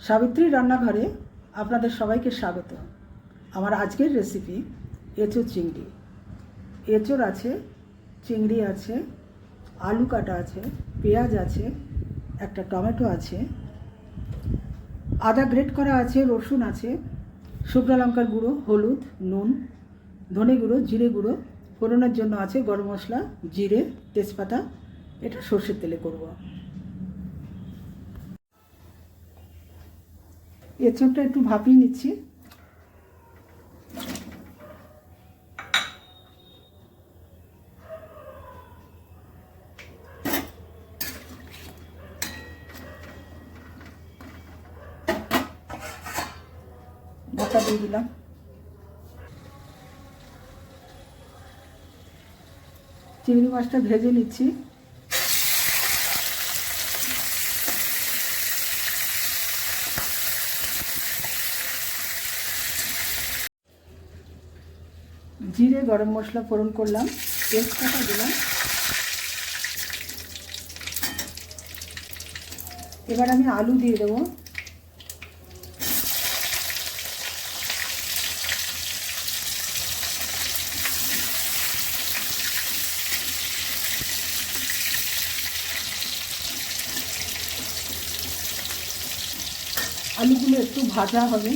সাবিত্রী রান্নাঘরে আপনাদের সবাইকে স্বাগত। আমার আজকের রেসিপি এঁচোড় চিংড়ি। এঁচোড় আছে, চিংড়ি আছে, আলু কাটা আছে, পেঁয়াজ আছে, একটা টমেটো আছে, আদা গ্রেট করা আছে, রসুন আছে, শুকনো লঙ্কার গুঁড়ো, হলুদ, নুন, ধনে গুঁড়ো, জিরে গুঁড়ো, ফোড়নের জন্য আছে গরম মশলা, জিরে, তেজপাতা। এটা সর্ষের তেলে করব। এঁচোড়টা একটু ভাপিয়ে নিচ্ছি। ঢাকা দিয়ে দিলাম। চিংড়ি মাছটা ভেজে নিচ্ছি। জিরে গরম মশলা ফোড়ন করলাম, তেজপাতা দিলাম। এবার আমি আলু দিয়ে দেবো। আলুগুলো একটু ভাজা হবে।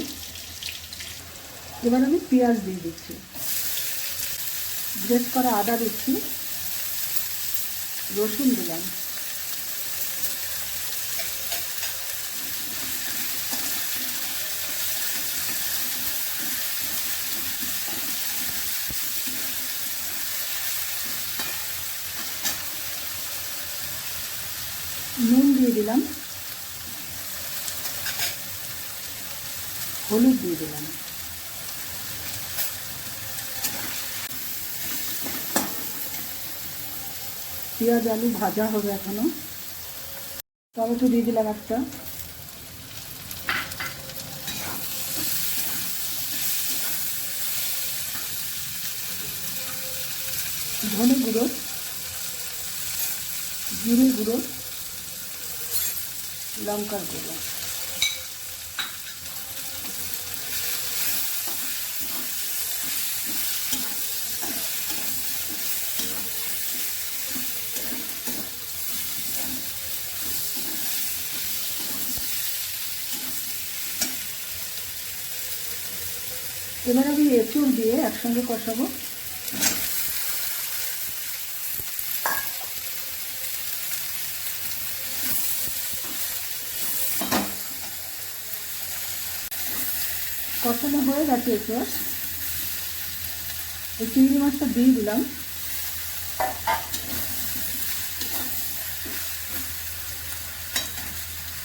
এবার আমি পেঁয়াজ দিয়ে দিচ্ছি, গ্রেট করা আদা দিচ্ছি, রসুন দিলাম, নুন দিয়ে দিলাম, হলুদ দিয়ে দিলাম। পেঁয়াজ আলু ভাজা হবে এখনো। টমেটো দিয়ে দিলাম একটা। ধনে গুঁড়ো, জিরে গুঁড়ো, লঙ্কার গুঁড়ো। এবার আমি এঁচোড় দিয়ে একসঙ্গে কষাবো। কষানো হয়ে গেছে এঁচোড়। এই চিংড়ি মাছটা দিয়ে দিলাম।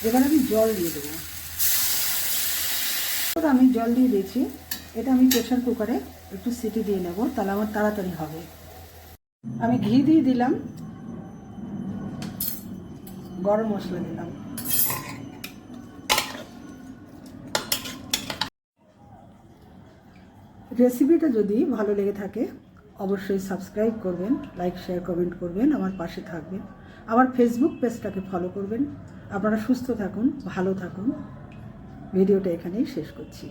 এবার আমি জল দিয়ে দেবো। আমি জল দিয়ে দিয়েছি। এটা আমি প্রেশার কুকারে একটু সিটি দিয়ে নেব, তাহলে আমার তাড়াতাড়ি হবে। আমি ঘি দিয়ে দিলাম, গরম মশলা দিলাম। রেসিপিটা যদি ভালো লেগে থাকে অবশ্যই সাবস্ক্রাইব করবেন, লাইক শেয়ার কমেন্ট করবেন, আমার পাশে থাকবেন। আমার ফেসবুক পেজটাকে ফলো করবেন। আপনারা সুস্থ থাকুন, ভালো থাকুন। ভিডিওটা এখানেই শেষ করছি।